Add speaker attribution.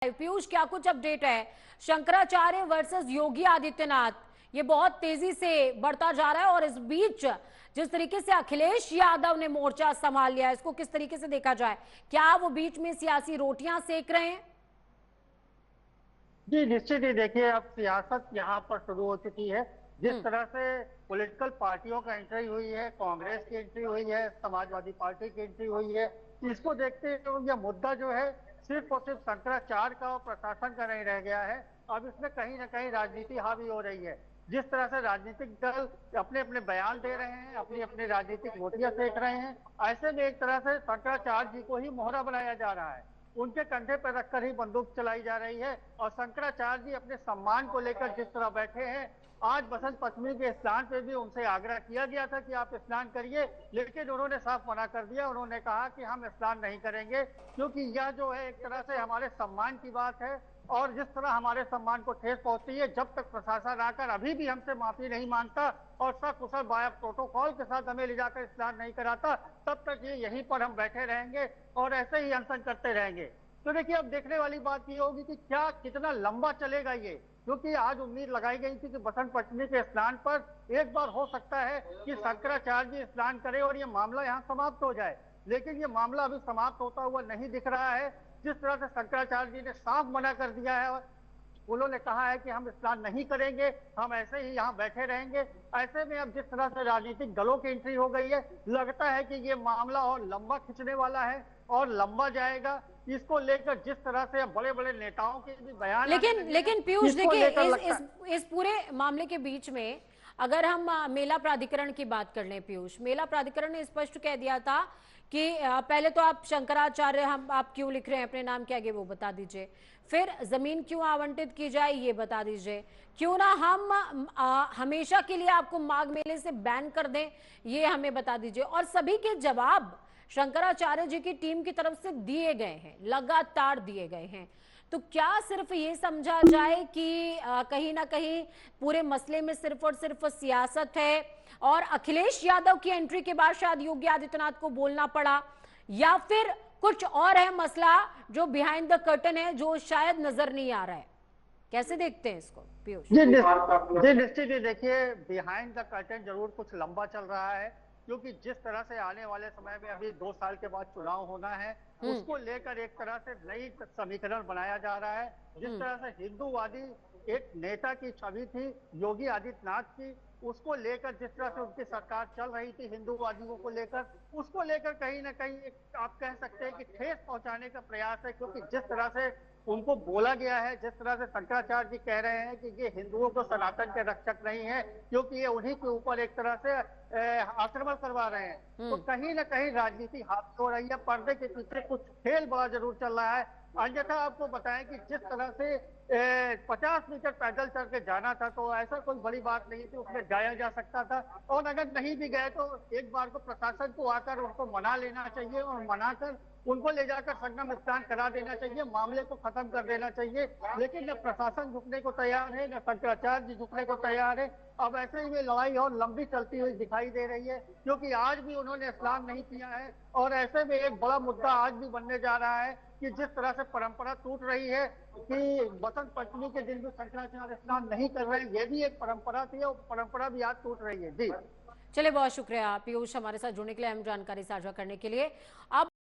Speaker 1: पीयूष, क्या कुछ अपडेट है? शंकराचार्य वर्सेस योगी आदित्यनाथ, ये बहुत तेजी से बढ़ता जा रहा है और इस बीच जिस तरीके से अखिलेश यादव ने मोर्चा संभाल लिया, इसको किस तरीके से देखा जाए? क्या वो बीच में सियासी रोटियां सेक रहे हैं?
Speaker 2: जी निश्चित ही देखिए, अब सियासत यहाँ पर शुरू हो चुकी है। जिस
Speaker 1: हम्म।
Speaker 2: तरह से पॉलिटिकल पार्टियों का एंट्री हुई है, कांग्रेस की एंट्री हुई है, समाजवादी पार्टी की एंट्री हुई है, इसको देखते हुए यह मुद्दा जो है सिर्फ और सिर्फ शंकराचार्य का और प्रशासन का नहीं रह गया है। अब इसमें कहीं ना कहीं राजनीति हावी हो रही है। जिस तरह से राजनीतिक दल अपने अपने बयान दे रहे हैं, अपनी अपनी राजनीतिक रोटियां सेक रहे हैं, ऐसे में एक तरह से शंकराचार्य जी को ही मोहरा बनाया जा रहा है। उनके कंधे पर रखकर ही बंदूक चलाई जा रही है। और शंकराचार्य जी अपने सम्मान को लेकर जिस तरह बैठे हैं, आज बसंत पंचमी के स्नान पे भी उनसे आग्रह किया गया था कि आप स्नान करिए, लेकिन उन्होंने साफ मना कर दिया। उन्होंने कहा कि हम स्नान नहीं करेंगे, क्योंकि यह जो है एक तरह से हमारे सम्मान की बात है। और जिस तरह हमारे सम्मान को ठेस पहुंचती है, जब तक प्रशासन आकर अभी भी हमसे माफी नहीं मांगता और सकुशल बाया प्रोटोकॉल के साथ हमें ले जाकर स्नान नहीं कराता, तब तक ये यहीं पर हम बैठे रहेंगे और ऐसे ही अनशन करते रहेंगे। तो देखिए, अब देखने वाली बात ये होगी कि क्या कितना लंबा चलेगा ये, क्योंकि आज उम्मीद लगाई गई थी कि बसंत पंचमी के स्नान पर एक बार हो सकता है कि शंकराचार्य जी स्नान करें और ये मामला यहाँ समाप्त हो जाए, लेकिन ये मामला अभी समाप्त होता हुआ नहीं दिख रहा है। जिस तरह से शंकराचार्य जी ने साफ मना कर दिया है, उन्होंने कहा है कि हम स्नान नहीं करेंगे, हम ऐसे ही यहाँ बैठे रहेंगे। ऐसे में अब जिस तरह से राजनीतिक दलों की एंट्री हो गई है, लगता है कि ये मामला और लंबा खिंचने वाला है और लंबा जाएगा। इसको लेकर जिस तरह से बड़े बड़े नेताओं के भी बयान आने
Speaker 1: लेकिन
Speaker 2: लगे हैं,
Speaker 1: लेकिन पीयूष
Speaker 2: इसको
Speaker 1: देखिए,
Speaker 2: लेकर लगता
Speaker 1: इस पूरे मामले के बीच में अगर हम मेला प्राधिकरण की बात कर लें, पीयूष, मेला प्राधिकरण ने स्पष्ट कह दिया था कि पहले तो आप शंकराचार्य, हम आप क्यों लिख रहे हैं अपने नाम के आगे वो बता दीजिए, फिर जमीन क्यों आवंटित की जाए ये बता दीजिए, क्यों ना हम हमेशा के लिए आपको माघ मेले से बैन कर दें ये हमें बता दीजिए। और सभी के जवाब शंकराचार्य जी की टीम की तरफ से दिए गए हैं, लगातार दिए गए हैं। तो क्या सिर्फ ये समझा जाए कि कहीं ना कहीं पूरे मसले में सिर्फ और सिर्फ सियासत है और अखिलेश यादव की एंट्री के बाद शायद योगी आदित्यनाथ को बोलना पड़ा, या फिर कुछ और है मसला जो बिहाइंड द कर्टन है जो शायद नजर नहीं आ रहा है? कैसे देखते हैं इसको पीयूष?
Speaker 2: जी निश्चित ही देखिए, बिहाइंड द कर्टन जरूर कुछ लंबा चल रहा है, क्योंकि जिस तरह से आने वाले समय में अभी 2 साल के बाद चुनाव होना है, उसको लेकर एक तरह से नई समीकरण बनाया जा रहा है। जिस तरह से हिंदूवादी एक नेता की छवि थी योगी आदित्यनाथ की, उसको लेकर जिस तरह से उनकी सरकार चल रही थी हिंदूवादियों को लेकर, उसको लेकर कहीं ना कहीं आप कह सकते हैं कि ठेस पहुंचाने का प्रयास है। क्योंकि जिस तरह से उनको बोला गया है, जिस तरह से शंकराचार्य जी कह रहे हैं कि ये हिंदुओं को सनातन के रक्षक नहीं है, क्योंकि ये उन्हीं के ऊपर एक तरह से आक्रमण करवा रहे हैं, तो कहीं ना कहीं राजनीति हाथ हो रही है। पर्दे के पीछे कुछ खेल बड़ा जरूर चल रहा है। अन्यथा आपको बताएं कि जिस तरह से 50 मीटर पैदल चल के जाना था, तो ऐसा कोई बड़ी बात नहीं थी, उसमें जाया जा सकता था। और अगर नहीं भी गए तो एक बार को प्रशासन को आकर उनको मना लेना चाहिए और मनाकर उनको ले जाकर संगम स्नान करा देना चाहिए, मामले को खत्म कर देना चाहिए। लेकिन न प्रशासन झुकने को तैयार है, न शंकराचार्य जी झुकने को तैयार है। अब ऐसे ही में लड़ाई और लंबी चलती हुई दिखाई दे रही है, क्योंकि आज भी उन्होंने स्नान नहीं किया है। और ऐसे में एक बड़ा मुद्दा आज भी बनने जा रहा है कि जिस तरह से परंपरा टूट रही है कि बसंत पंचमी के दिन भी शंकराचार्य स्नान नहीं कर रहे हैं, ये भी एक परंपरा थी और परंपरा भी आज टूट रही है। जी
Speaker 1: चलिए, बहुत शुक्रिया पीयूष हमारे साथ जुड़ने के लिए, अहम जानकारी साझा करने के लिए। अब